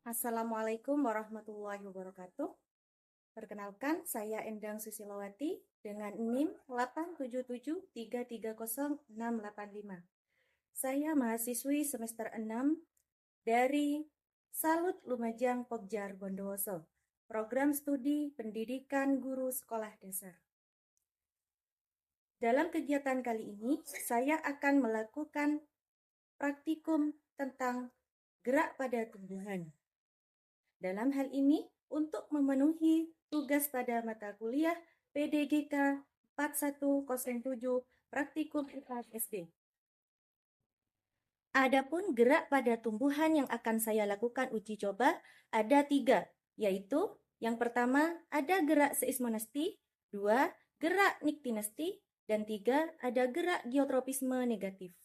Assalamualaikum warahmatullahi wabarakatuh. Perkenalkan, saya Endang Susilowati dengan NIM 877330685. Saya mahasiswi semester 6 dari Salut Lumajang Pogjar Bondowoso, Program Studi Pendidikan Guru Sekolah Dasar. Dalam kegiatan kali ini, saya akan melakukan praktikum tentang gerak pada tumbuhan. Dalam hal ini, untuk memenuhi tugas pada mata kuliah PDGK 4107 Praktikum IPA SD. Adapun gerak pada tumbuhan yang akan saya lakukan uji coba ada 3, yaitu yang pertama ada gerak seismonesti, 2 gerak niktinesti, dan 3 ada gerak geotropisme negatif.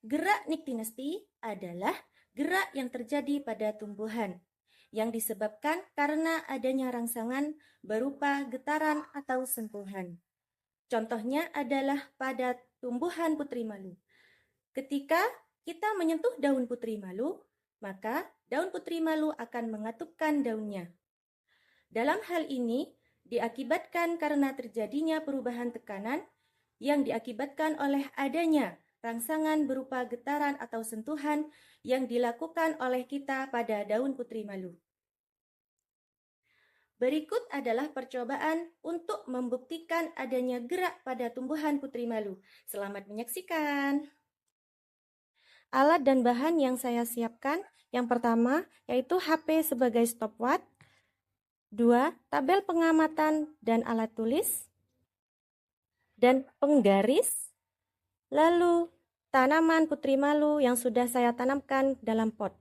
Gerak niktinesti adalah gerak yang terjadi pada tumbuhan yang disebabkan karena adanya rangsangan berupa getaran atau sentuhan. Contohnya adalah pada tumbuhan putri malu. Ketika kita menyentuh daun putri malu, maka daun putri malu akan mengatupkan daunnya. Dalam hal ini diakibatkan karena terjadinya perubahan tekanan yang diakibatkan oleh adanya rangsangan berupa getaran atau sentuhan yang dilakukan oleh kita pada daun putri malu. Berikut adalah percobaan untuk membuktikan adanya gerak pada tumbuhan putri malu. Selamat menyaksikan. Alat dan bahan yang saya siapkan, yang pertama yaitu HP sebagai stopwatch, 2 tabel pengamatan dan alat tulis, dan penggaris, lalu tanaman putri malu yang sudah saya tanamkan dalam pot.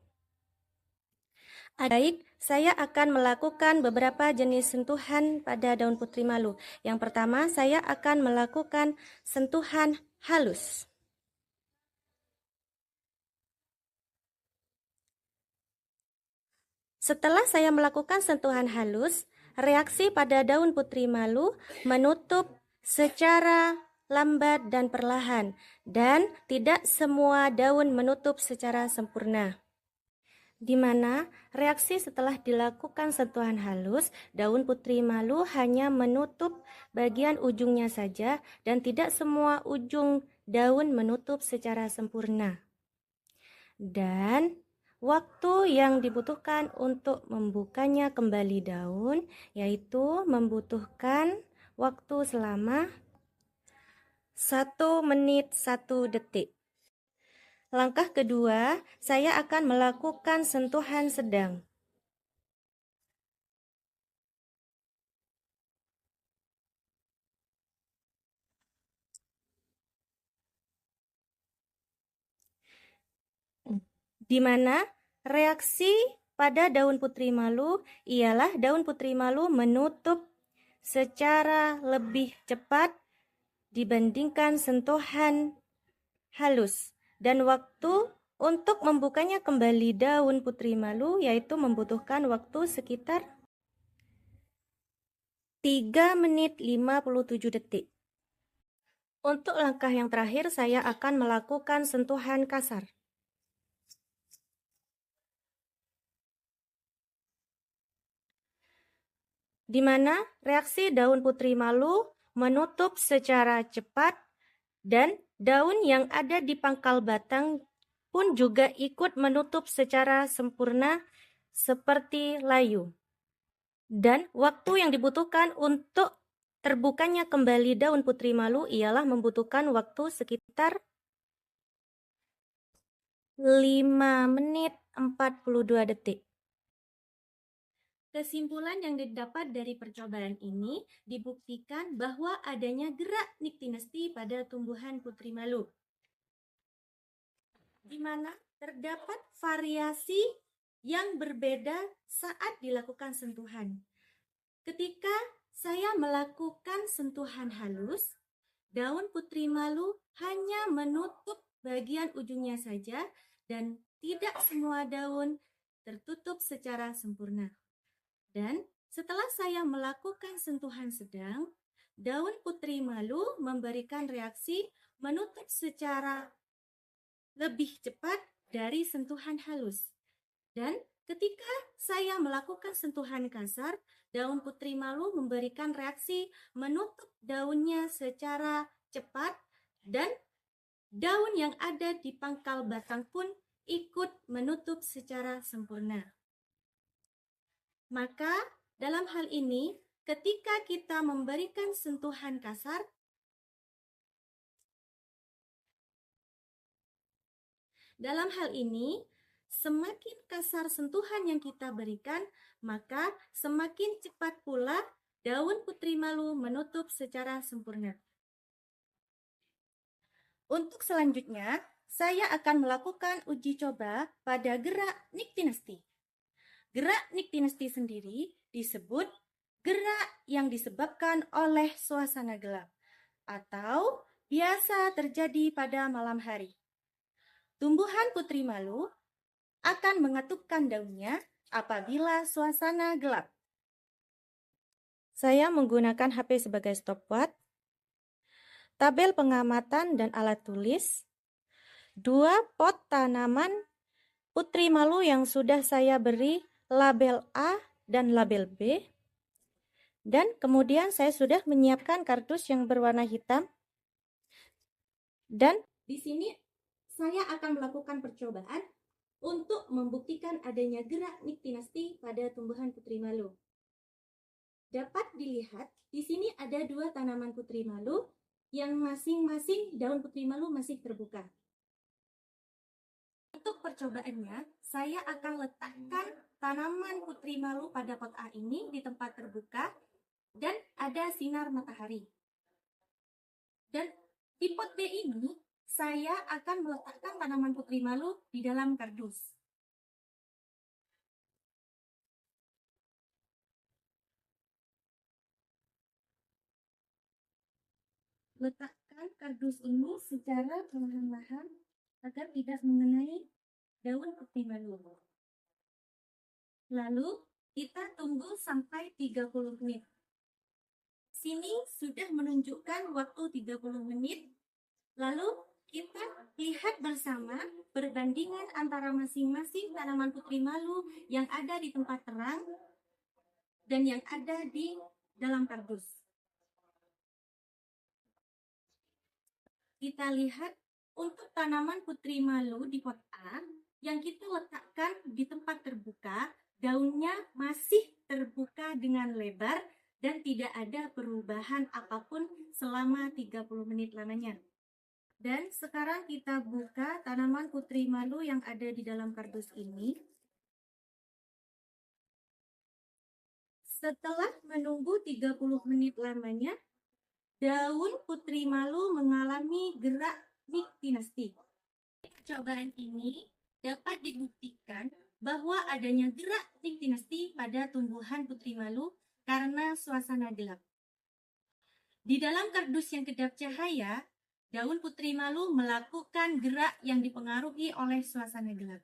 Baik, saya akan melakukan beberapa jenis sentuhan pada daun putri malu. Yang pertama, saya akan melakukan sentuhan halus. Setelah saya melakukan sentuhan halus, reaksi pada daun putri malu menutup secara lambat dan perlahan, dan tidak semua daun menutup secara sempurna. Di mana reaksi setelah dilakukan sentuhan halus, daun putri malu hanya menutup bagian ujungnya saja dan tidak semua ujung daun menutup secara sempurna. Dan waktu yang dibutuhkan untuk membukanya kembali daun yaitu membutuhkan waktu selama 1 menit 1 detik. Langkah kedua, saya akan melakukan sentuhan sedang. Di mana reaksi pada daun putri malu ialah daun putri malu menutup secara lebih cepat dibandingkan sentuhan halus. Dan waktu untuk membukanya kembali daun putri malu yaitu membutuhkan waktu sekitar 3 menit 57 detik. Untuk langkah yang terakhir, saya akan melakukan sentuhan kasar. Di mana reaksi daun putri malu menutup secara cepat dan daun yang ada di pangkal batang pun juga ikut menutup secara sempurna seperti layu. Dan waktu yang dibutuhkan untuk terbukanya kembali daun putri malu ialah membutuhkan waktu sekitar 5 menit 42 detik. Kesimpulan yang didapat dari percobaan ini dibuktikan bahwa adanya gerak niktinesti pada tumbuhan putri malu, di mana terdapat variasi yang berbeda saat dilakukan sentuhan. Ketika saya melakukan sentuhan halus, daun putri malu hanya menutup bagian ujungnya saja dan tidak semua daun tertutup secara sempurna. Dan setelah saya melakukan sentuhan sedang, daun putri malu memberikan reaksi menutup secara lebih cepat dari sentuhan halus. Dan ketika saya melakukan sentuhan kasar, daun putri malu memberikan reaksi menutup daunnya secara cepat dan daun yang ada di pangkal batang pun ikut menutup secara sempurna. Maka dalam hal ini, ketika kita memberikan sentuhan kasar, dalam hal ini, semakin kasar sentuhan yang kita berikan, maka semakin cepat pula daun putri malu menutup secara sempurna. Untuk selanjutnya, saya akan melakukan uji coba pada gerak Nyctinasty. Gerak Nyctinasty sendiri disebut gerak yang disebabkan oleh suasana gelap atau biasa terjadi pada malam hari. Tumbuhan putri malu akan mengatupkan daunnya apabila suasana gelap. Saya menggunakan HP sebagai stopwatch, tabel pengamatan dan alat tulis, 2 pot tanaman putri malu yang sudah saya beri label A dan label B, dan kemudian saya sudah menyiapkan kardus yang berwarna hitam. Dan di sini saya akan melakukan percobaan untuk membuktikan adanya gerak Nyctinasty pada tumbuhan putri malu. Dapat dilihat di sini ada 2 tanaman putri malu yang masing-masing daun putri malu masih terbuka. Untuk percobaannya, saya akan letakkan tanaman putri malu pada pot A ini di tempat terbuka dan ada sinar matahari. Dan di pot B ini, saya akan meletakkan tanaman putri malu di dalam kardus. Letakkan kardus ini secara perlahan-lahan agar tidak mengenai daun putri malu. Lalu kita tunggu sampai 30 menit. Sini sudah menunjukkan waktu 30 menit. Lalu kita lihat bersama perbandingan antara masing-masing tanaman putri malu yang ada di tempat terang dan yang ada di dalam kardus. Kita lihat untuk tanaman putri malu di pot A yang kita letakkan di tempat terbuka, daunnya masih terbuka dengan lebar dan tidak ada perubahan apapun selama 30 menit lamanya. Dan sekarang kita buka tanaman putri malu yang ada di dalam kardus ini. Setelah menunggu 30 menit lamanya, daun putri malu mengalami gerak Nyctinasty. Percobaan ini dapat dibuktikan bahwa adanya gerak Nyctinasty pada tumbuhan putri malu karena suasana gelap. Di dalam kardus yang kedap cahaya, daun putri malu melakukan gerak yang dipengaruhi oleh suasana gelap.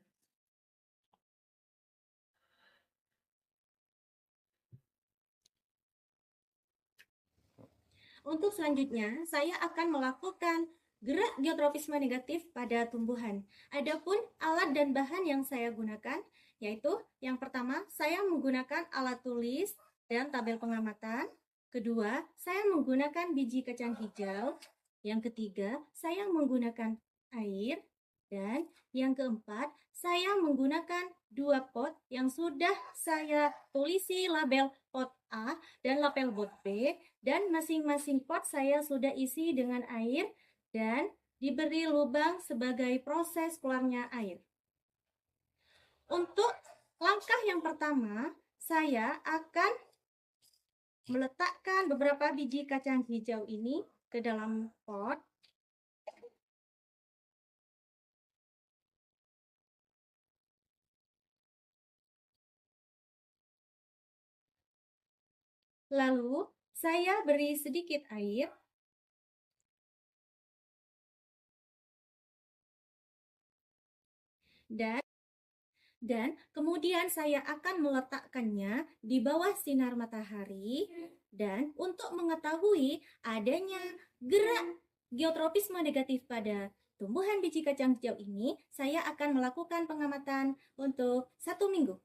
Untuk selanjutnya, saya akan melakukan gerak geotropisme negatif pada tumbuhan. Adapun alat dan bahan yang saya gunakan, yaitu yang pertama, saya menggunakan alat tulis dan tabel pengamatan. Kedua, saya menggunakan biji kacang hijau. Yang ketiga, saya menggunakan air. Dan yang keempat, saya menggunakan 2 pot yang sudah saya tulisi label pot A dan label pot B, dan masing-masing pot saya sudah isi dengan air dan diberi lubang sebagai proses keluarnya air. Untuk langkah yang pertama, saya akan meletakkan beberapa biji kacang hijau ini ke dalam pot. Lalu, saya beri sedikit air. Dan kemudian saya akan meletakkannya di bawah sinar matahari. Dan untuk mengetahui adanya gerak geotropisme negatif pada tumbuhan biji kacang hijau ini saya akan melakukan pengamatan untuk 1 minggu.